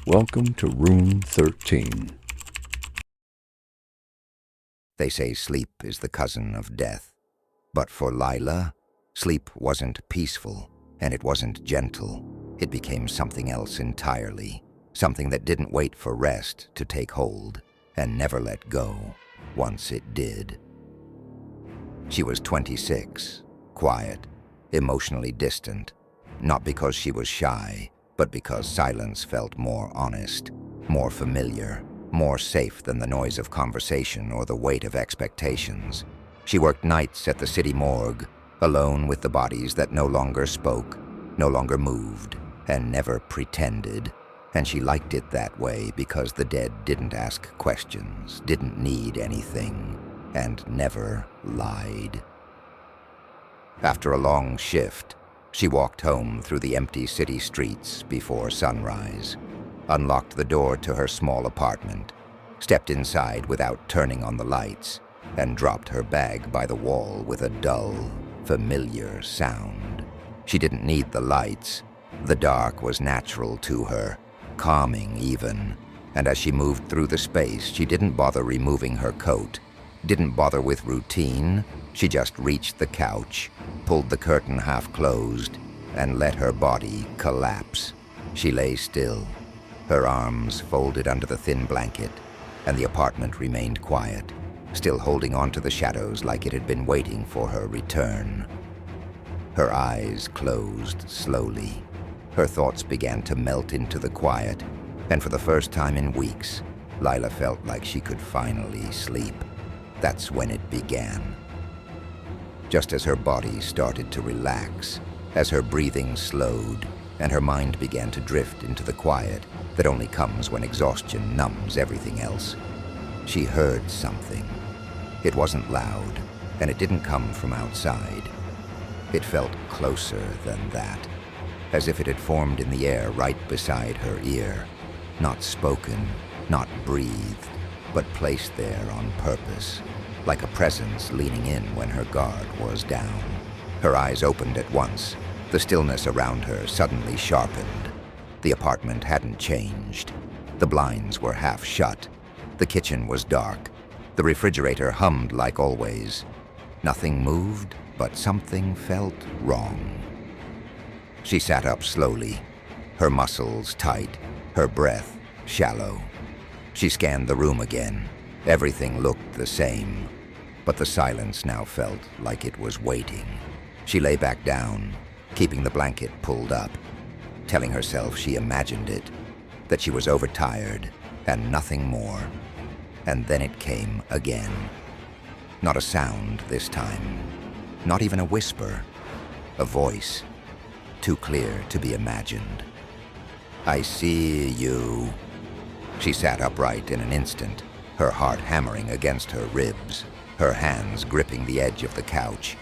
Welcome to Room 13. They say sleep is the cousin of death. But for Lila, sleep wasn't peaceful, and it wasn't gentle. It became something else entirely, something that didn't wait for rest to take hold, and never let go once it did. She was 26, quiet, emotionally distant, not because she was shy, but because silence felt more honest, more familiar, more safe than the noise of conversation or the weight of expectations. She worked nights at the city morgue, alone with the bodies that no longer spoke, no longer moved, and never pretended. And she liked it that way because the dead didn't ask questions, didn't need anything, and never lied. After a long shift, she walked home through the empty city streets before sunrise, unlocked the door to her small apartment, stepped inside without turning on the lights, and dropped her bag by the wall with a dull, familiar sound. She didn't need the lights. The dark was natural to her, calming even, and as she moved through the space, she didn't bother removing her coat, didn't bother with routine. She just reached the couch, pulled the curtain half closed, and let her body collapse. She lay still, her arms folded under the thin blanket, and the apartment remained quiet, still holding on to the shadows like it had been waiting for her return. Her eyes closed slowly. Her thoughts began to melt into the quiet, and for the first time in weeks, Lila felt like she could finally sleep. That's when it began. Just as her body started to relax, as her breathing slowed, and her mind began to drift into the quiet that only comes when exhaustion numbs everything else, she heard something. It wasn't loud, and it didn't come from outside. It felt closer than that, as if it had formed in the air right beside her ear, not spoken, not breathed, but placed there on purpose, like a presence leaning in when her guard was down. Her eyes opened at once. The stillness around her suddenly sharpened. The apartment hadn't changed. The blinds were half shut. The kitchen was dark. The refrigerator hummed like always. Nothing moved, but something felt wrong. She sat up slowly, her muscles tight, her breath shallow. She scanned the room again. Everything looked the same, but the silence now felt like it was waiting. She lay back down, keeping the blanket pulled up, telling herself she imagined it, that she was overtired and nothing more. And then it came again. Not a sound this time, not even a whisper, a voice, too clear to be imagined. "I see you." She sat upright in an instant, her heart hammering against her ribs, her hands gripping the edge of the couch.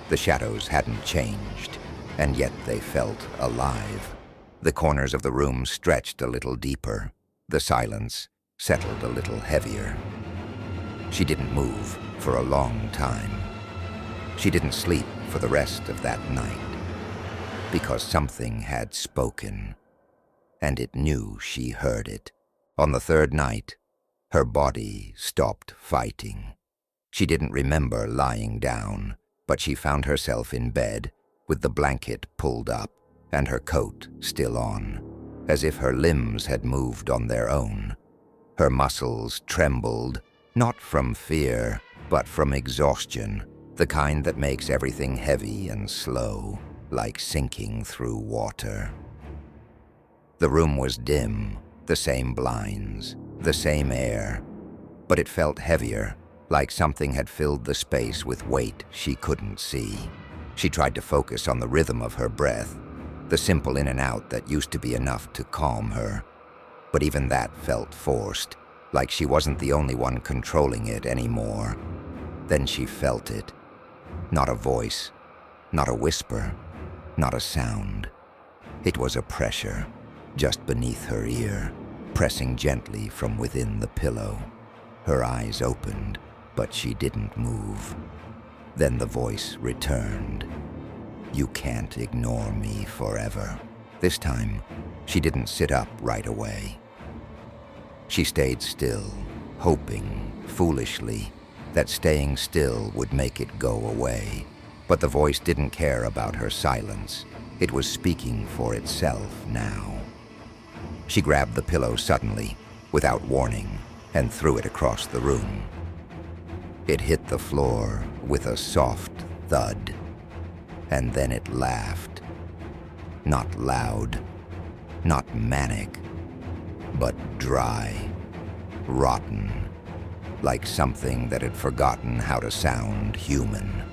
The shadows hadn't changed, and yet they felt alive. The corners of the room stretched a little deeper. The silence settled a little heavier. She didn't move for a long time. She didn't sleep for the rest of that night, because something had spoken, and it knew she heard it. On the third night, her body stopped fighting. She didn't remember lying down, but she found herself in bed with the blanket pulled up and her coat still on, as if her limbs had moved on their own. Her muscles trembled, not from fear, but from exhaustion, the kind that makes everything heavy and slow, like sinking through water. The room was dim, the same blinds, the same air, but it felt heavier, like something had filled the space with weight she couldn't see. She tried to focus on the rhythm of her breath, the simple in and out that used to be enough to calm her. But even that felt forced, like she wasn't the only one controlling it anymore. Then she felt it. Not a voice, not a whisper, not a sound. It was a pressure, just beneath her ear, pressing gently from within the pillow. Her eyes opened, but she didn't move. Then the voice returned. "You can't ignore me forever." This time, She didn't sit up right away. She stayed still, hoping, foolishly, that staying still would make it go away. But the voice didn't care about her silence. It was speaking for itself now. She grabbed the pillow suddenly, without warning, and threw it across the room. It hit the floor with a soft thud, and then it laughed. Not loud, not manic, but dry, rotten, like something that had forgotten how to sound human.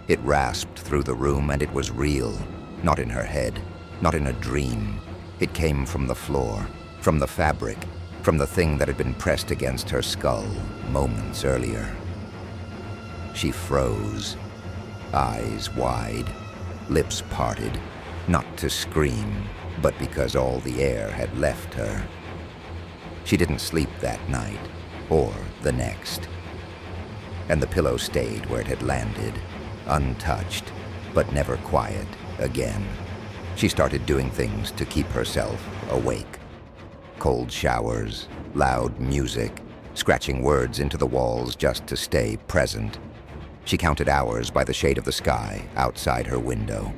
It rasped through the room, and it was real, not in her head, not in a dream. It came from the floor, from the fabric, from the thing that had been pressed against her skull moments earlier. She froze, eyes wide, lips parted, not to scream, but because all the air had left her. She didn't sleep that night, or the next. And the pillow stayed where it had landed, untouched, but never quiet again. She started doing things to keep herself awake. Cold showers, loud music, scratching words into the walls just to stay present. She counted hours by the shade of the sky outside her window.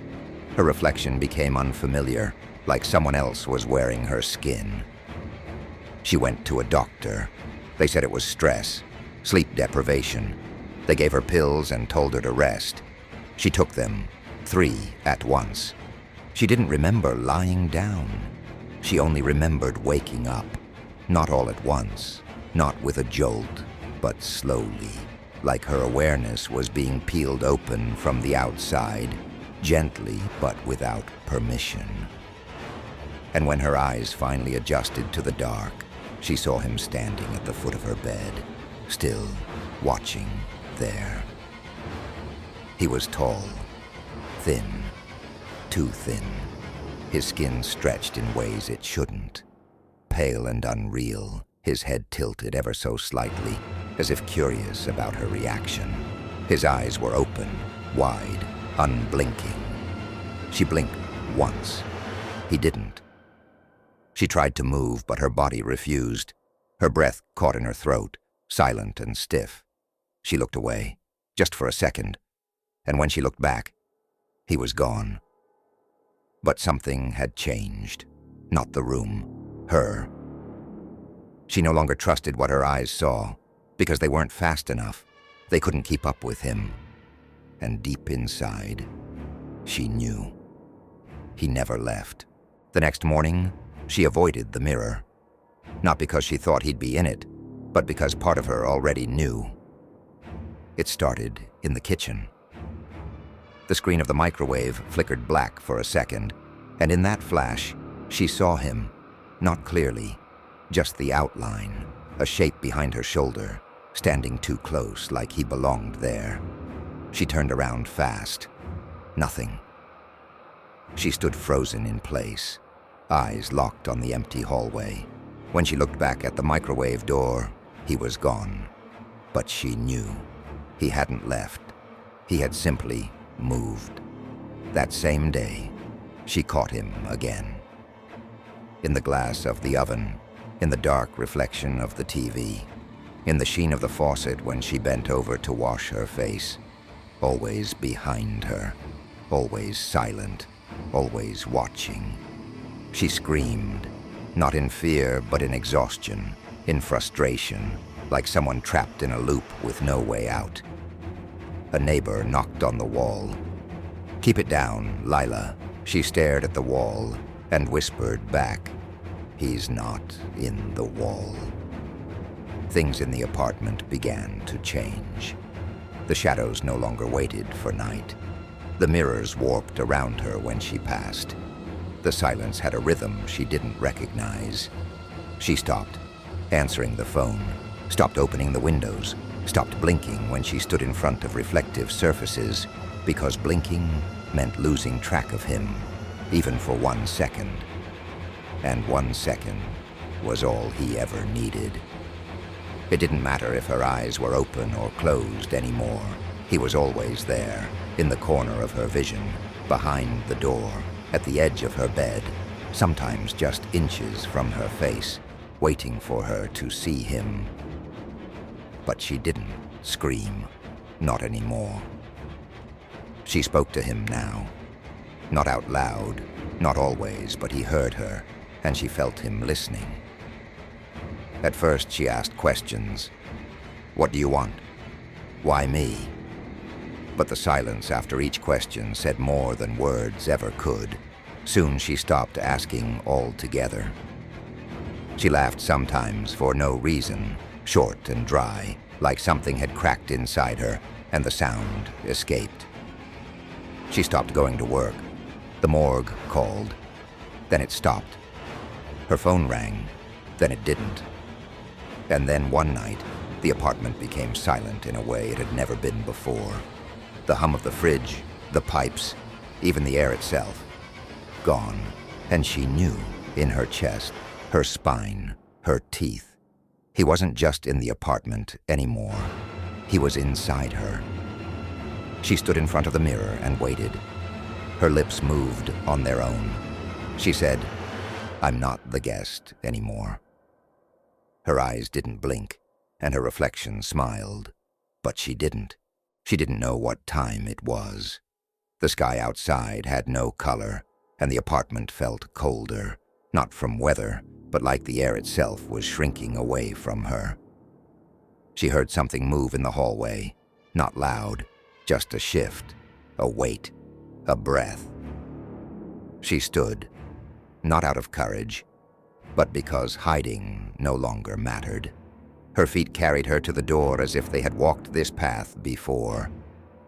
Her reflection became unfamiliar, like someone else was wearing her skin. She went to a doctor. They said it was stress, sleep deprivation. They gave her pills and told her to rest. She took them, 3 at once. She didn't remember lying down. She only remembered waking up, not all at once, not with a jolt, but slowly, like her awareness was being peeled open from the outside, gently but without permission. And when her eyes finally adjusted to the dark, she saw him standing at the foot of her bed, still watching there. He was tall, thin, too thin. His skin stretched in ways it shouldn't. Pale and unreal, his head tilted ever so slightly, as if curious about her reaction. His eyes were open, wide, unblinking. She blinked once. He didn't. She tried to move, but her body refused. Her breath caught in her throat, silent and stiff. She looked away, just for a second, and when she looked back, he was gone. But something had changed. Not the room, her. She no longer trusted what her eyes saw, because they weren't fast enough. They couldn't keep up with him. And deep inside, she knew. He never left. The next morning, she avoided the mirror. Not because she thought he'd be in it, but because part of her already knew. It started in the kitchen. The screen of the microwave flickered black for a second, and in that flash, she saw him, not clearly, just the outline, a shape behind her shoulder, standing too close like he belonged there. She turned around fast. Nothing. She stood frozen in place, eyes locked on the empty hallway. When she looked back at the microwave door, he was gone. But she knew. He hadn't left. He had simply moved. That same day, she caught him again. In the glass of the oven, in the dark reflection of the TV, in the sheen of the faucet when she bent over to wash her face, always behind her, always silent, always watching. She screamed, not in fear, but in exhaustion, in frustration, like someone trapped in a loop with no way out. A neighbor knocked on the wall. "Keep it down, Lila." She stared at the wall and whispered back, "He's not in the wall." Things in the apartment began to change. The shadows no longer waited for night. The mirrors warped around her when she passed. The silence had a rhythm she didn't recognize. She stopped, answering the phone, stopped opening the windows, stopped blinking when she stood in front of reflective surfaces, because blinking meant losing track of him, even for 1 second. And 1 second was all he ever needed. It didn't matter if her eyes were open or closed anymore. He was always there, in the corner of her vision, behind the door, at the edge of her bed, sometimes just inches from her face, waiting for her to see him. But she didn't scream, not anymore. She spoke to him now. Not out loud, not always, but he heard her, and she felt him listening. At first she asked questions. What do you want? Why me? But the silence after each question said more than words ever could. Soon she stopped asking altogether. She laughed sometimes for no reason, short and dry, like something had cracked inside her, and the sound escaped. She stopped going to work. The morgue called. Then it stopped. Her phone rang. Then it didn't. And then one night, the apartment became silent in a way it had never been before. The hum of the fridge, the pipes, even the air itself, gone. And she knew, in her chest, her spine, her teeth. He wasn't just in the apartment anymore. He was inside her. She stood in front of the mirror and waited. Her lips moved on their own. She said, "I'm not the guest anymore." Her eyes didn't blink, and her reflection smiled. But she didn't. She didn't know what time it was. The sky outside had no color, and the apartment felt colder, not from weather, but like the air itself was shrinking away from her. She heard something move in the hallway, not loud, just a shift, a weight, a breath. She stood, not out of courage, but because hiding no longer mattered. Her feet carried her to the door as if they had walked this path before.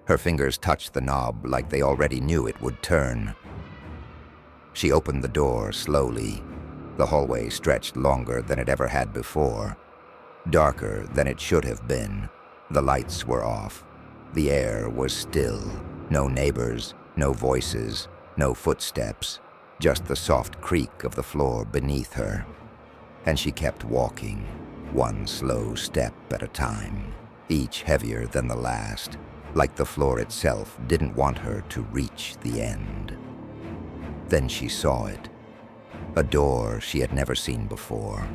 Her fingers touched the knob like they already knew it would turn. She opened the door slowly. The hallway stretched longer than it ever had before, darker than it should have been. The lights were off. The air was still. No neighbors, no voices, no footsteps, just the soft creak of the floor beneath her. And she kept walking, one slow step at a time, each heavier than the last, like the floor itself didn't want her to reach the end. Then she saw it. A door she had never seen before.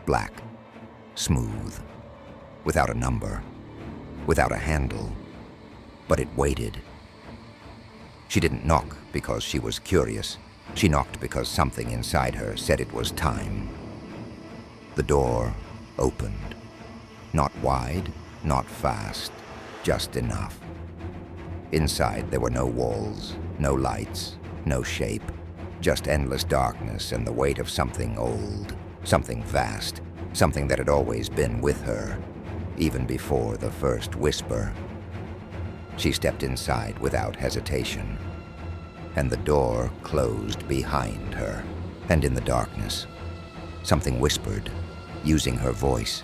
Black, smooth, without a number, without a handle. But it waited. She didn't knock because she was curious. She knocked because something inside her said it was time. The door opened. Not wide, not fast, just enough. Inside there were no walls, no lights, no shape, just endless darkness and the weight of something old, something vast, something that had always been with her, even before the first whisper. She stepped inside without hesitation, and the door closed behind her. And in the darkness, something whispered, using her voice,